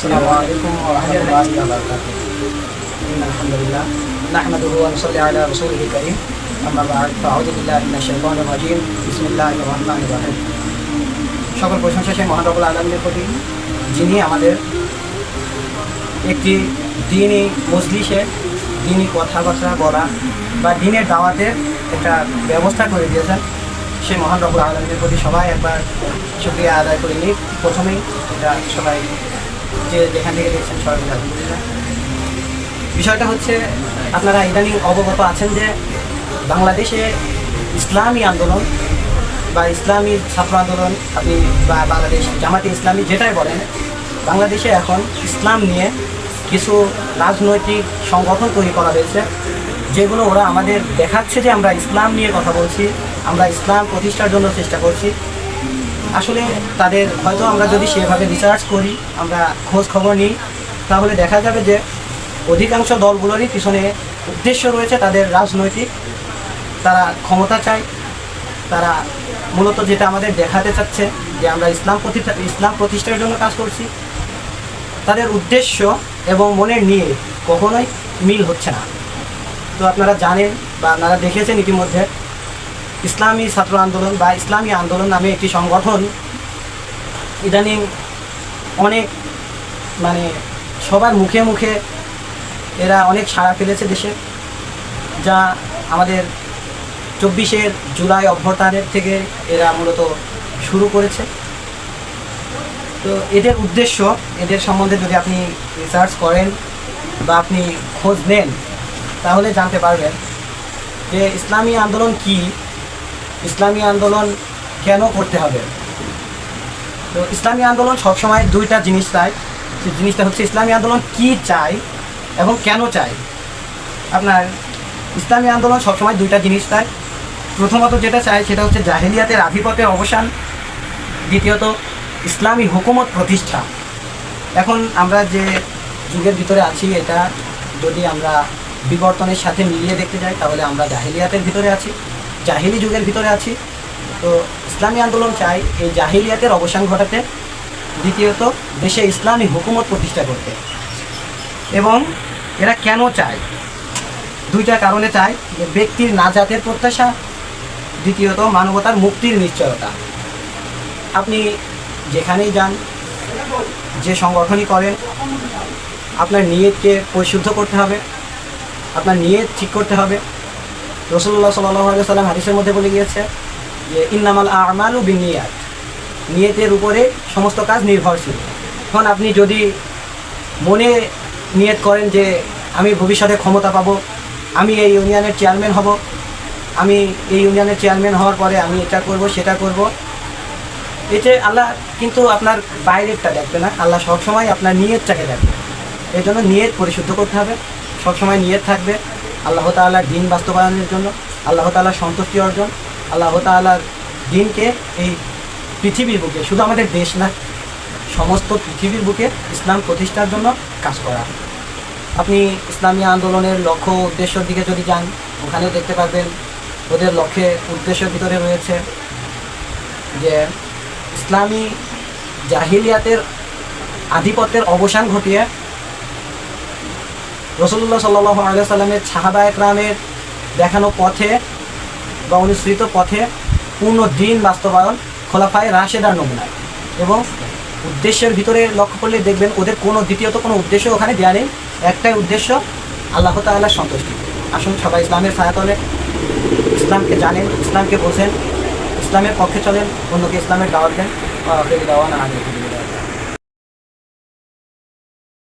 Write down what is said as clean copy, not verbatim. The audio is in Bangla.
আসসালামু আলাইকুম ওয়া রাহমাতুল্লাহি ওয়া বারাকাতুহু। আলহামদুলিল্লাহ নাহমাদুহু ওয়া নুসাল্লি আলা রাসূলিহিল কারীম। আম্মা বা'দ ফাআউযু বিল্লাহি মিনাশ শাইতানির রাজীম। বিসমিল্লাহির রহমানির রহিম। সকল প্রশংসা সেই মহান রব্বুল আলামিনের প্রতি, যিনি আমাদের একটি দ্বীনি মজলিসে দ্বীনি কথাবার্তা বলা বা দ্বীনের দাওয়াতের একটা ব্যবস্থা করে দিয়েছেন। সেই মহান রব্বুল আলামিনের প্রতি সবাই একবার শুকরিয়া আদায় করে নিই। প্রথমেই এটা সবাই যে যেখান থেকে দেখছেন সবাই আলহামদুলিল্লাহ। বিষয়টা হচ্ছে, আপনারা ইদানিং অবগত আছেন যে বাংলাদেশে ইসলামী আন্দোলন বা ইসলামী ছাত্র আন্দোলন আপনি বা বাংলাদেশ জামাতে ইসলামী যেটাই বলেন, বাংলাদেশে এখন ইসলাম নিয়ে কিছু রাজনৈতিক সংগঠন তৈরি করা হয়েছে, যেগুলো ওরা আমাদের দেখাচ্ছে যে আমরা ইসলাম নিয়ে কথা বলছি, আমরা ইসলাম প্রতিষ্ঠার জন্য চেষ্টা করছি। আসলে তাদের হয়তো আমরা যদি সেভাবে রিসার্চ করি, আমরা খোঁজ খবর নিই, তাহলে দেখা যাবে যে অধিকাংশ দলগুলোরই পিছনে উদ্দেশ্য রয়েছে তাদের রাজনৈতিক। তারা ক্ষমতা চায়, তারা মূলত যেটা আমাদের দেখাতে চাচ্ছে যে আমরা ইসলাম প্রতিষ্ঠার জন্য কাজ করছি। তাদের উদ্দেশ্য এবং মনের নিয়ে কখনোই মিল হচ্ছে না। তো আপনারা জানেন বা আপনারা দেখেছেন ইতিমধ্যে, ইসলামী ছাত্র আন্দোলন বা ইসলামী আন্দোলন নামে একটি সংগঠন ইদানিং অনেক সবার মুখে মুখে এরা অনেক সাড়া ফেলেছে দেশে, যা আমাদের 24শে জুলাই অভ্যুত্থানের থেকে এরা মূলত শুরু করেছে। তো এদের উদ্দেশ্য, এদের সম্বন্ধে যদি আপনি রিসার্চ করেন বা আপনি খোঁজ নেন, তাহলে জানতে পারবেন যে ইসলামী আন্দোলন কি, ইসলামী আন্দোলন কেন করতে হবে। তো ইসলামী আন্দোলন সবসময় দুইটা জিনিস চায়। সেই জিনিসটা হচ্ছে ইসলামী আন্দোলন কি চায় এবং কেন চায়। আপনার ইসলামী আন্দোলন সবসময় দুইটা জিনিস চায়। প্রথমত যেটা চায় সেটা হচ্ছে জাহেলিয়াতের আধিপত্যের অবসান, দ্বিতীয়ত ইসলামী হুকুমত প্রতিষ্ঠা। এখন আমরা যে যুগের ভিতরে আছি, এটা যদি আমরা বিবর্তনের সাথে মিলিয়ে দেখতে যাই, তাহলে আমরা জাহেলিয়াতের ভিতরে আছি, জাহিলি যুগের ভিতরে আছি। তো ইসলামী আন্দোলন চাই এই জাহিলিয়াতের অবসান ঘটাতে, দ্বিতীয়ত দেশে ইসলামী হুকুমত প্রতিষ্ঠা করতে। এবং এরা কেন চায়? দুইটা কারণে চায়। যে ব্যক্তির নাজাতের প্রত্যাশা, দ্বিতীয়ত মানবতার মুক্তির নিশ্চয়তা। আপনি যেখানেই যান, যে সংগঠনই করেন, আপনার নিয়তকে পরিশুদ্ধ করতে হবে, আপনার নিয়ত ঠিক করতে হবে। রাসূলুল্লাহ সাল্লাল্লাহু আলাইহি ওয়াসাল্লাম হাদিসের মধ্যে বলে গিয়েছে যে ইন্নামাল আমালু বিন্নিয়াত, নিয়তের উপরে সমস্ত কাজ নির্ভরশীল। এখন আপনি যদি মনে নিয়ত করেন যে আমি ভবিষ্যতে ক্ষমতা পাবো, আমি এই ইউনিয়নের চেয়ারম্যান হব, আমি এই ইউনিয়নের চেয়ারম্যান হওয়ার পরে আমি এটা করব সেটা করব, এতে আল্লাহ কিন্তু আপনার বাইরেরটা দেখবে না, আল্লাহ সবসময় আপনার নিয়তটাকে দেখবে। এই জন্য নিয়ত পরিশুদ্ধ করতে হবে, সবসময় নিয়ত থাকবে আল্লাহ তাআলার দ্বীন বাস্তবায়নের জন্য, আল্লাহ তাআলার সন্তুষ্টি অর্জন, আল্লাহ তাআলার দ্বীনকে এই পৃথিবীর বুকে, শুধু আমাদের দেশ না, সমস্ত পৃথিবীর বুকে ইসলাম প্রতিষ্ঠার জন্য কাজ করা। আপনি ইসলামী আন্দোলনের লক্ষ্য উদ্দেশ্যের দিকে যদি যান, ওখানেও দেখতে পারবেন ওদের লক্ষ্যে উদ্দেশ্যের ভিতরে রয়েছে যে ইসলামী জাহিলিয়াতের আধিপত্যের অবসান ঘটিয়ে রাসূলুল্লাহ সাল্লাল্লাহু আলাইহি ওয়াসাল্লামের সাহাবায়ে কেরামের দেখানো পথে বা অনুসৃত পথে পূর্ণ দ্বীন বাস্তবায়ন খোলাফায়ে রাশেদার নমুনায়। এবং উদ্দেশ্যের ভিতরে লক্ষ্য করলে দেখবেন ওদের দ্বিতীয়ত কোনো উদ্দেশ্য ওখানে দেওয়া নেই, একটাই উদ্দেশ্য আল্লাহ তাআলার সন্তুষ্টি। আসুন সবাই ইসলামের ছায়াতলে ইসলামকে জানেন, ইসলামকে বোঝেন, ইসলামের পক্ষে চলেন, অন্যকে ইসলামের দাওয়াত দেন।